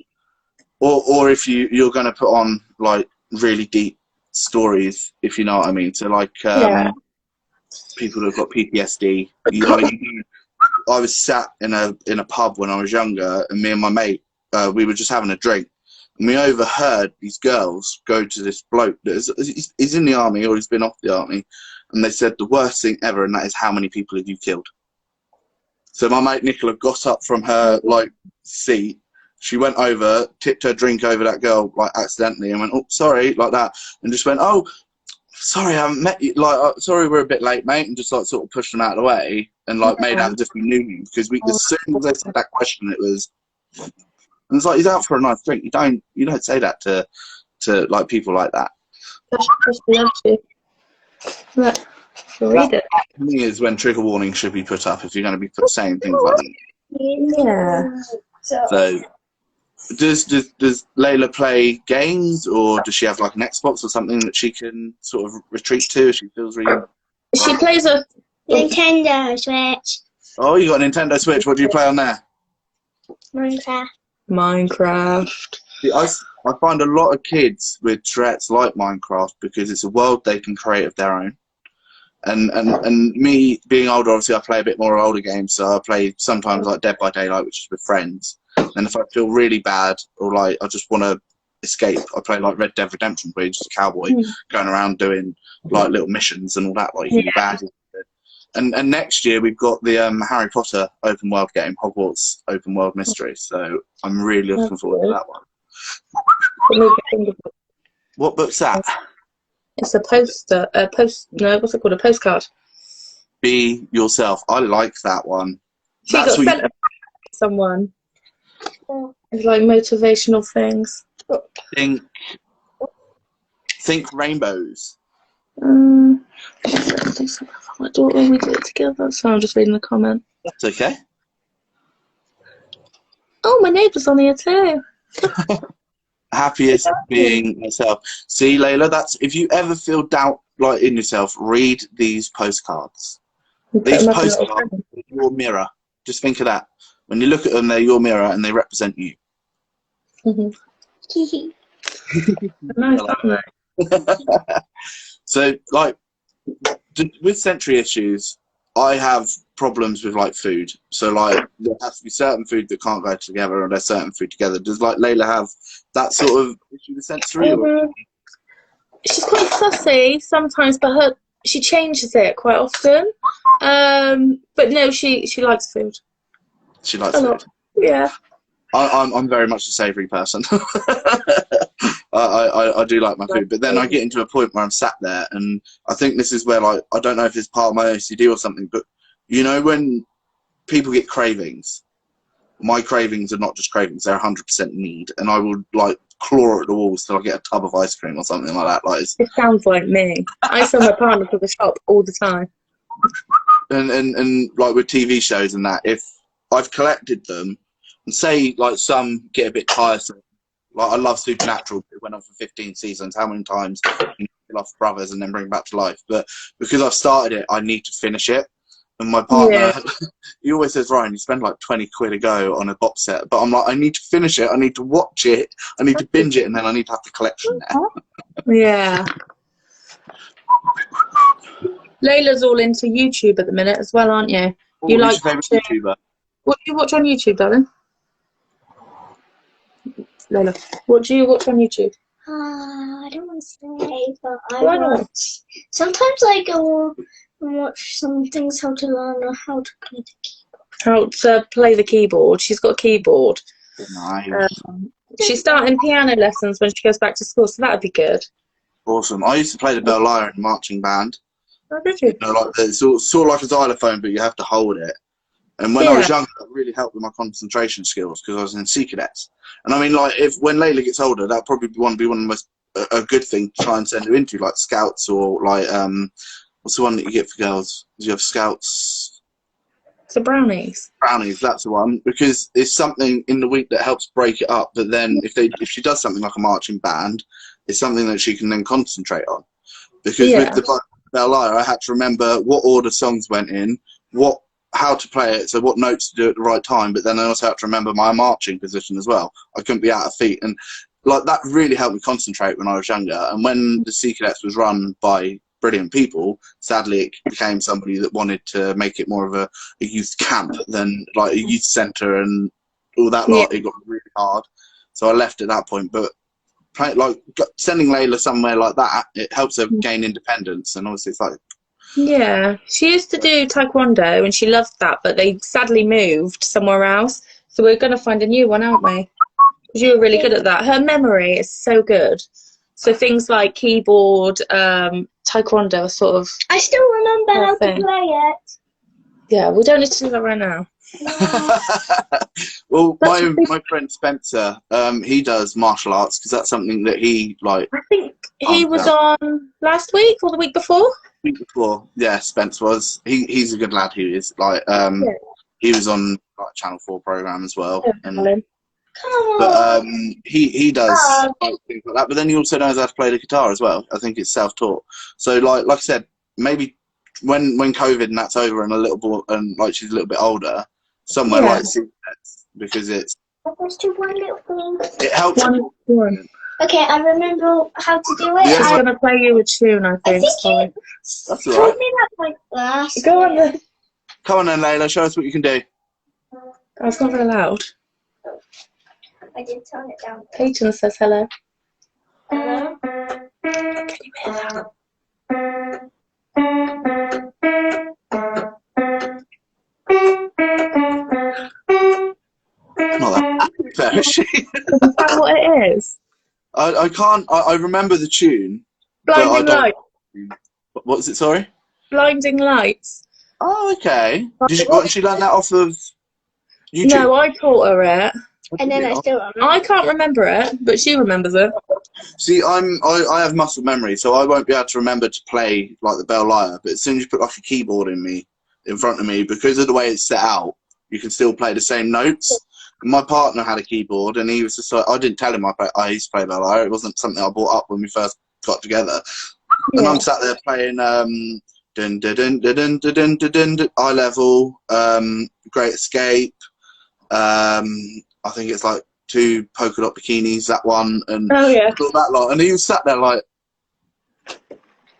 or if you're going to put on like really deep stories, if you know what I mean. So like people who've got PTSD. I was sat in a pub when I was younger, and me and my mate, we were just having a drink, and we overheard these girls go to this bloke that is in the army or he's been off the army, and they said the worst thing ever, and that is, how many people have you killed? So my mate Nicola got up from her like seat. She went over, tipped her drink over that girl like accidentally, and went, "Oh, sorry," like that, and just went, "Oh, sorry, I haven't met you. Like, sorry, we're a bit late, mate," and just like sort of pushed them out of the way and like made out as if we knew him, because as soon as they said that question, it was, and it's like, he's out for a nice drink. You don't say that to like people like that. Look, read it. To me is when trigger warnings should be put up if you're going to be saying things like that. Yeah. So, does Layla play games, or does she have like an Xbox or something that she can sort of retreat to if she feels really? She plays a Nintendo Switch. Oh, you got a Nintendo Switch. What do you play on there? Minecraft. See, I find a lot of kids with Tourette's like Minecraft because it's a world they can create of their own. And me being older, obviously I play a bit more older games, so I play sometimes like Dead by Daylight, which is with friends. And if I feel really bad or like I just want to escape, I play like Red Dead Redemption, where you're just a cowboy going around doing like little missions and all that, like you bad. And next year we've got the Harry Potter open world game, Hogwarts open world mystery. So I'm really looking forward to that one. What book's that? It's a poster. No, what's it called? A postcard. Be Yourself. I like that one. She got sent a someone. It's like motivational things. Think rainbows. My daughter, we do it together. So I'm just reading the comment. That's okay. Oh, my neighbour's on here too. Happiest being yourself. See, Layla, that's, if you ever feel doubt like in yourself, read these postcards. These postcards are your mirror. Just think of that. When you look at them, they're your mirror and they represent you. Nice, aren't they? So, like, with sensory issues, I have problems with like food. So like there has to be certain food that can't go together, or there's certain food together. Does like Layla have that sort of issue with sensory? Or? She's quite fussy sometimes, but she changes it quite often. But no, she likes food. She likes a food. lot. Yeah. I'm very much a savoury person. I do like my food, but then I get into a point where I'm sat there, and I think this is where, like, I don't know if it's part of my OCD or something, but you know when people get cravings, my cravings are not just cravings; they're 100% need, and I will like claw at the walls till I get a tub of ice cream or something like that. Like it sounds like me. I sell my partner to the shop all the time. And like with TV shows and that, if I've collected them. And say, like, some get a bit tiresome. Like, I love Supernatural. It went on for 15 seasons. How many times you kill off brothers and then bring back to life? But because I've started it, I need to finish it. And my partner, he always says, Ryan, you spend like 20 quid a go on a box set. But I'm like, I need to finish it. I need to watch it. I need to binge it. And then I need to have the collection there. Yeah. Layla's all into YouTube at the minute as well, aren't you? You Who's like your favourite YouTuber? What do you watch on YouTube, darling? Layla, what do you watch on YouTube? I don't want to say, but Why not? watch. Sometimes I go and watch some things how to learn how to play the keyboard. How to play the keyboard. She's got a keyboard. Nice. She's starting piano lessons when she goes back to school, so that'd be good. Awesome. I used to play the bell lyre in the marching band. Oh, did you? You know, like, it's sort of like a xylophone, but you have to hold it. And when I was younger, that really helped with my concentration skills because I was in Tourettes. And I mean, like, when Layla gets older, that'll probably be one of the most a good thing to try and send her into, like Scouts or like what's the one that you get for girls? Do you have Scouts? So brownies. Brownies, that's the one, because it's something in the week that helps break it up. But then if she does something like a marching band, it's something that she can then concentrate on. Because with the bell lyre, I had to remember what order songs went in, how to play it, so what notes to do at the right time, but then I also had to remember my marching position as well. I couldn't be out of feet, and like that really helped me concentrate when I was younger. And when the Secrets was run by brilliant people, sadly it became somebody that wanted to make it more of a youth camp than like a youth centre and all that lot. It got really hard, so I left at that point. But sending Layla somewhere like that, it helps her gain independence, and obviously it's like, yeah, she used to do taekwondo and she loved that, but they sadly moved somewhere else. So we're going to find a new one, aren't we? Because you were really good at that. Her memory is so good. So things like keyboard, taekwondo are sort of... I still remember how to play it. Yeah, we don't need to do that right now. Well, my friend Spencer, he does martial arts because that's something that he like. I think he was on last week or the week before. Week before, yeah, Spence was. He's a good lad. He is like he was on like Channel 4 program as well. But he does things like that. But then he also knows how to play the guitar as well. I think it's self-taught. So like I said, maybe when COVID and that's over and a little bit, and like she's a little bit older, somewhere like Secrets, because it's. Let's do one little thing. It helps. One. Okay, I remember how to do it. She's going to play you a tune, I think. That's all right. Me that like last. Go on then. Come on then, Layla. Show us what you can do. That's not very loud. I did turn it down. Peyton says hello. Hello? Can you hear that? Not that fair, is she? Is that what it is? I can't. I remember the tune. Blinding Lights. What's it? Sorry. Blinding Lights. Oh, okay. Did she learn that off of YouTube? No, I taught her it. And then I still remember. I can't remember it, but she remembers it. See, I have muscle memory, so I won't be able to remember to play like the bell lyre. But as soon as you put like a keyboard in front of me, because of the way it's set out, you can still play the same notes. And my partner had a keyboard, and he was just like, I didn't tell him I used to play bell lyre. It wasn't something I brought up when we first got together. And I'm sat there playing dun dun dun dun dun dun dun dun, Eye Level, Great Escape. I think it's like 2 polka dot bikinis, that one, and all that lot. And he was sat there like,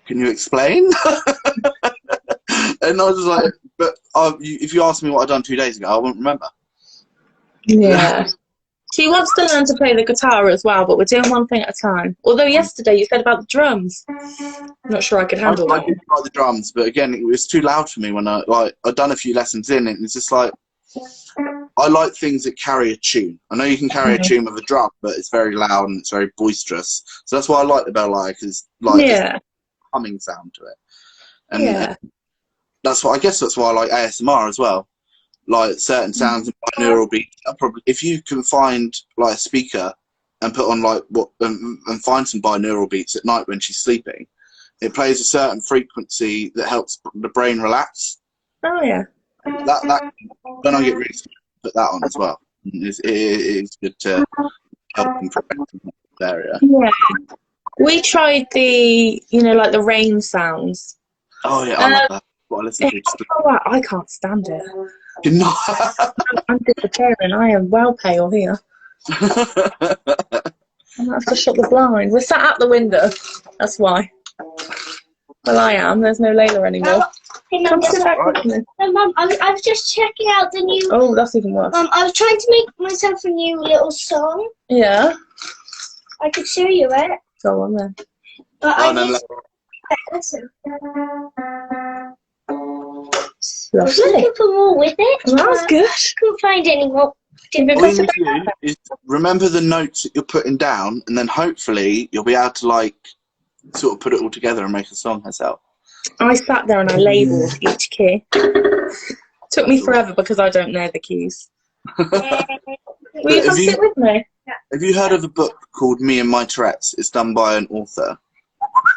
"Can you explain?" And I was like, but if you asked me what I'd done 2 days ago, I wouldn't remember. Yeah. She wants to learn to play the guitar as well, but we're doing one thing at a time. Although yesterday you said about the drums. I'm not sure I could handle I that. did try the drums, but again, it was too loud for me when I'd done a few lessons in, and it's just like, I like things that carry a tune. I know you can carry a tune with a drum, but it's very loud and it's very boisterous. So that's why I like the bell lyre, because like there's a humming sound to it. And that's why I like ASMR as well. Like certain sounds and binaural beats. Probably, if you can find like a speaker and put on like and find some binaural beats at night when she's sleeping, it plays a certain frequency that helps the brain relax. Oh yeah. That when I get really sleepy, put that on as well. It is good to help improve that area. Yeah. We tried the, like the rain sounds. Oh yeah, I love that. What I listen to. I can't stand it. You're not. I'm disappearing. I am well pale here. I might have to shut the blind. We're sat at the window. That's why. Well, I am. There's no Layla anymore. Hey, Mum, Mum, I was just checking out the new... Oh, that's even worse. I was trying to make myself a new little song. Yeah. I could show you it. Go on then. But listen. I was looking for more with it. Well, that's good. I couldn't find any more. All you need to do is remember the notes that you're putting down, and then hopefully you'll be able to like sort of put it all together and make a song herself. I sat there and I labelled each key. Took me forever because I don't know the keys. Will you come sit with me? Have you heard of a book called Me and My Tourettes? It's done by an author.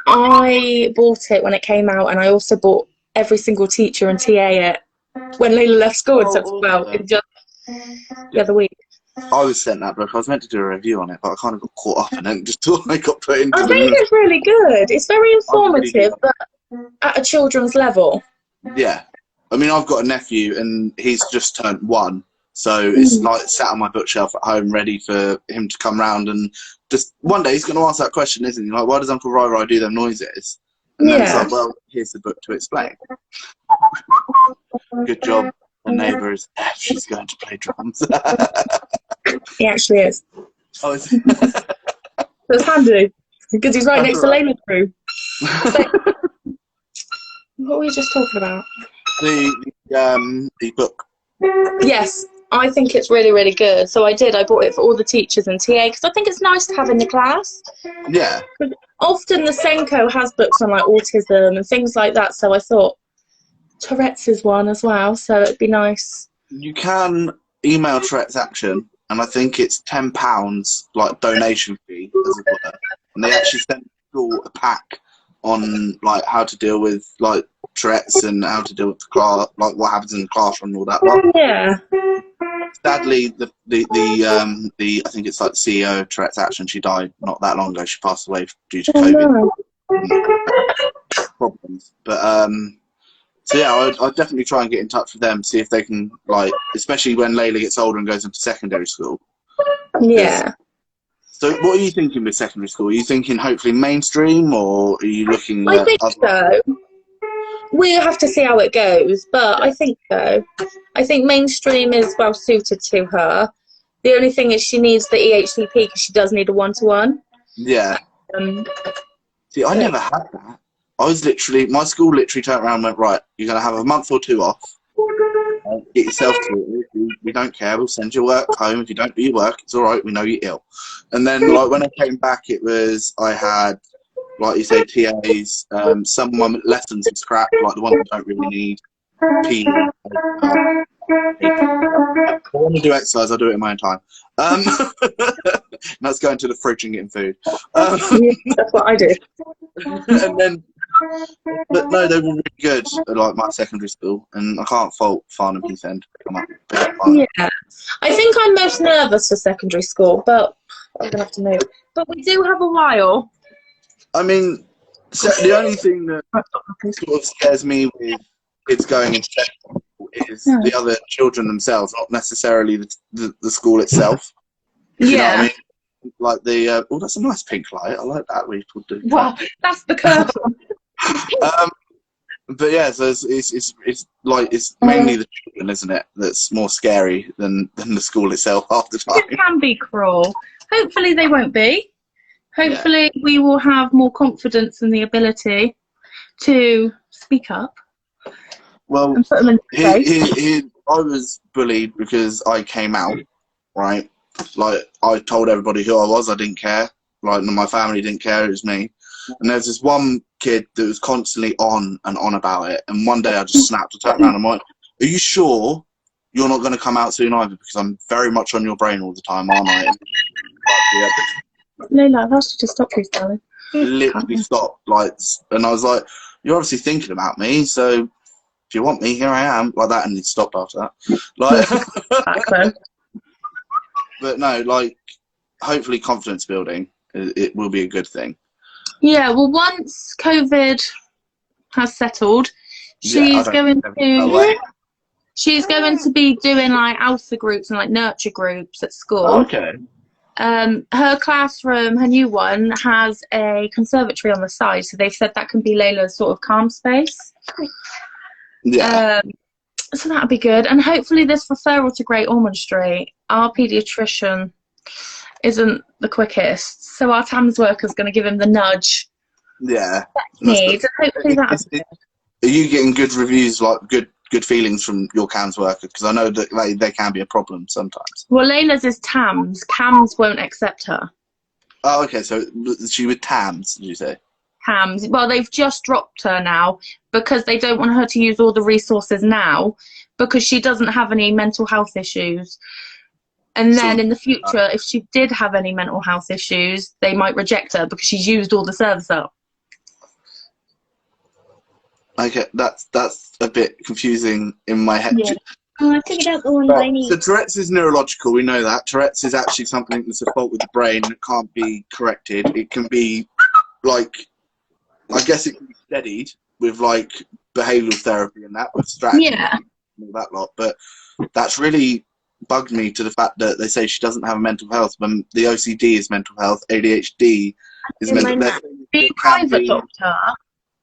I bought it when it came out, and I also bought every single teacher and TA it when Layla left school just the other week. I was sent that book. I was meant to do a review on it, but I kind of got caught up in it and just thought I got put into I think it's really good. It's very informative, but at a children's level. Yeah. I mean, I've got a nephew, and he's just turned 1. So it's like sat on my bookshelf at home ready for him to come round, and just one day he's going to ask that question, isn't he? Like, why does Uncle Rai do them noises? And then it's like, well, here's the book to explain. Good job. The neighbour is deaf. She's going to play drums. He actually is. Oh, is so it's handy because he's right next to Layla's room. What were we just talking about? The book. Yes, I think it's really, really good. So I bought it for all the teachers and TA because I think it's nice to have in the class. Yeah. Often the Senko has books on like autism and things like that. So I thought Tourette's is one as well. So it'd be nice. You can email Tourette's Action, and I think it's £10 like donation fee as it were. And they actually send people a pack on like how to deal with like Tourette's and how to deal with the class, like what happens in the classroom and all that. Like, yeah. Sadly, the I think it's like the CEO of Tourette's Action. She died not that long ago. She passed away due to COVID problems. But so yeah, I'd definitely try and get in touch with them, see if they can like, especially when Layla gets older and goes into secondary school. Yeah. So what are you thinking with secondary school? Are you thinking hopefully mainstream, or are you looking I think so. We'll have to see how it goes, but I think so. I think mainstream is well suited to her. The only thing is she needs the EHCP because she does need a one-to-one. Yeah. See, I never had that. My school literally turned around and went, right, you're going to have a month or 2 off. Get yourself to it. We don't care. We'll send your work home. If you don't do your work, it's all right. We know you're ill. And then, like, when I came back, I had, like you say, TAs. Some of my lessons were scrapped, like the ones I don't really need. If I want to do exercise, I'll do it in my own time. That's going to the fridge and getting food. That's what I do. And then, but no, they were really good at like my secondary school, and I can't fault Farnham Heath End. Yeah, I think I'm most nervous for secondary school, but I'm gonna have to move. But we do have a while. I mean, the only thing that sort of scares me with kids going into secondary school is the other children themselves, not necessarily the school itself. You know what I mean? Like that's a nice pink light. I like that. We would do. Wow, that's the curtain. But yeah, so it's like it's mainly the children, isn't it? That's more scary than the school itself half the time. It can be cruel. Hopefully they won't be. Hopefully we will have more confidence and the ability to speak up. Well, and put them in place. I was bullied because I came out, right? Like, I told everybody who I was. I didn't care. Like, my family didn't care. It was me. And there's this one kid that was constantly on and on about it. And one day I just snapped. I turned around and went, "Are you sure you're not going to come out soon either? Because I'm very much on your brain all the time, aren't I?" Layla, I've asked you to stop, please, darling. Literally stopped. Like, and I was like, "You're obviously thinking about me, so if you want me, here I am," like that, and it stopped after that. Like, but no, like, hopefully, confidence building, it will be a good thing. Yeah, well, once COVID has settled, she's going to be doing like alpha groups and like nurture groups at school. Oh, okay. Her classroom, her new one, has a conservatory on the side, so they've said that can be Layla's sort of calm space. Yeah. So that'll be good, and hopefully this referral to Great Ormond Street, our paediatrician isn't the quickest, so our TAMS worker's going to give him the nudge. Yeah. That he needs, and hopefully that'll be good. Are you getting good reviews, like good feelings from your CAMS worker? Because I know that they can be a problem sometimes. Well, Layla's is TAMS. CAMS won't accept her. Oh, okay. So she with TAMS, did you say? TAMS. Well, they've just dropped her now because they don't want her to use all the resources now because she doesn't have any mental health issues. And then in the future, if she did have any mental health issues, they might reject her because she's used all the service up. Okay, that's a bit confusing in my head. Yeah. I figured out the one I need. So Tourette's is neurological, we know that. Tourette's is actually something that's a fault with the brain that can't be corrected. It can be, like, I guess it can be steadied with, like, behavioural therapy and that, with strategy and all that lot. But that's really bugged me to the fact that they say she doesn't have mental health when the OCD is mental health, ADHD is mental health. The private doctor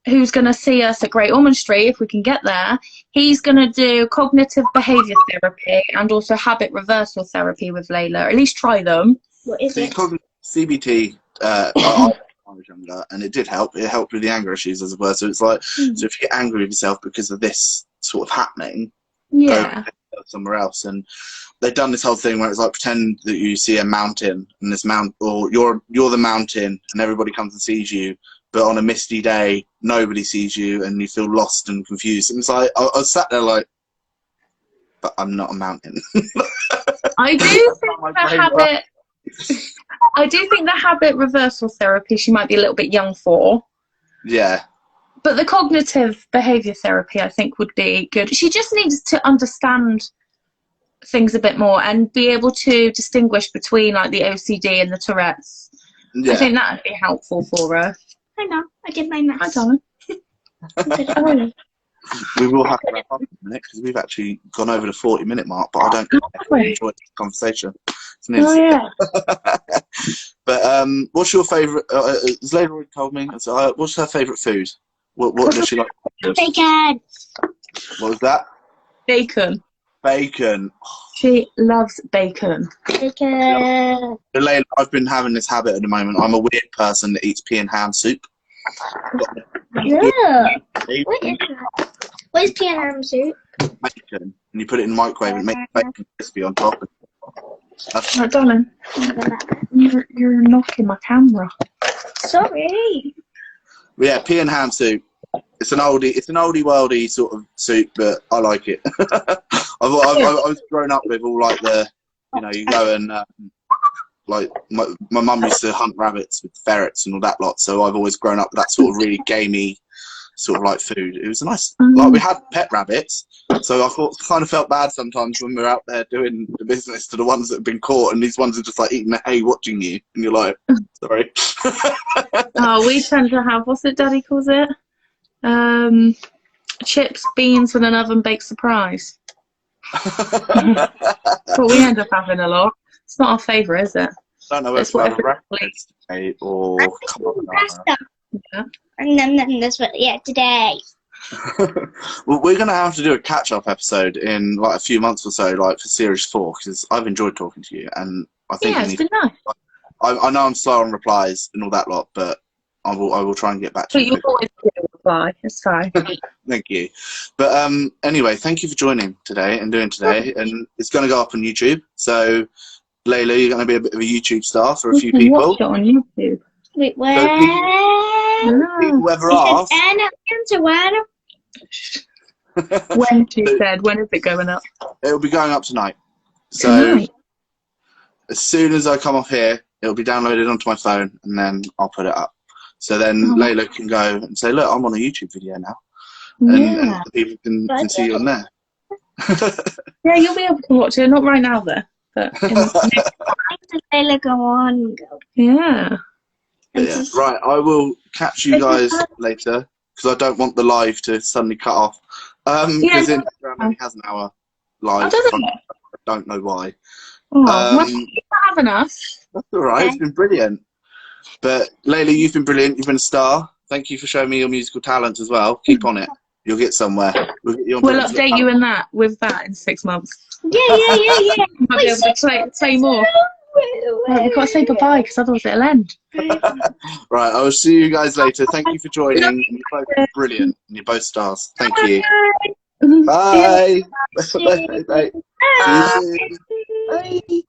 who's going to see us at Great Ormond Street, if we can get there, he's going to do cognitive behaviour therapy and also habit reversal therapy with Layla. At least try them. What is it? CBT, I was younger, and it did help. It helped with the anger issues, as it were. So it's like, so if you get angry with yourself because of this sort of happening, go somewhere else. And they've done this whole thing where it's like, pretend that you see a mountain, and this or you're the mountain, and everybody comes and sees you. But on a misty day, nobody sees you, and you feel lost and confused. And it's like, I sat there like, but I'm not a mountain. I do think the habit reversal therapy she might be a little bit young for. Yeah. But the cognitive behaviour therapy, I think, would be good. She just needs to understand things a bit more and be able to distinguish between, like, the OCD and the Tourette's. Yeah. I think that would be helpful for her. I know. I did my maths. Hi, darling. We will have to wrap up in a minute because we've actually gone over the 40-minute mark, but I don't enjoy the conversation. But what's your favourite? As Layla already told me, what's her favourite food? What does she like? Bacon. What was that? Bacon. Bacon. She loves bacon. Bacon. Layla, I've been having this habit at the moment. I'm a weird person that eats pea and ham soup. Yeah. What is that? What is pea and ham soup? Bacon. And you put it in the microwave and make bacon crispy on top. Oh, darling, you're knocking my camera. Sorry. Yeah, pea and ham soup. It's an oldie worldie sort of soup, but I like it. I was growing up with all like you go and like my mum used to hunt rabbits with ferrets and all that lot. So I've always grown up with that sort of really gamey sort of like food. It was a nice, like we had pet rabbits, so I kind of felt bad sometimes when we're out there doing the business to the ones that have been caught, and these ones are just like eating the hay watching you, and you're like, sorry. Oh, we tend to have, what's it Daddy calls it? Chips, beans and an oven baked surprise. But we end up having a lot. It's not our favourite, is it? I don't know if it's rabbits today or pasta. Yeah. And then that's what, yeah, today. Well, we're going to have to do a catch-up episode in like a few months or so, like for series 4, because I've enjoyed talking to you, and I think Yeah, we it's need. been nice. I know I'm slow on replies and all that lot, but I will try and get back to But you you'll quickly. always be able to reply. It's fine. Thank you. But anyway, thank you for joining today and doing today, and it's going to go up on YouTube. So, Layla, you're going to be a bit of a YouTube star for a You few can watch people. it on YouTube. Wait, where? So people ever ask. Anna, answer Anna. When she said, when is it going up? It'll be going up tonight. So Tonight. as soon as I come off here, it'll be downloaded onto my phone, and then I'll put it up. So then Oh. Layla can go and say, look, I'm on a YouTube video now. And Yeah. the people can see you on there. Yeah, you'll be able to watch it. Not right now, though. But in the next, Layla, go on. Go. yeah. Yeah. Right, I will catch you guys later, because I don't want the live to suddenly cut off. Because Instagram only has an hour live. I don't know why. Oh, well, you have enough. That's all right. It's been brilliant. But Layla, you've been brilliant. You've been a star. Thank you for showing me your musical talent as well. Keep on it. You'll get somewhere. We'll get you on We'll Britain's Got update you Talent. with that in 6 months. Yeah. You might be able to play more. Right, we've got to say bye-bye because otherwise it'll end. Right, I will see you guys later. Thank you for joining. You're both brilliant. And you're both stars. Thank you. Bye. Bye. Bye. See you soon. Bye.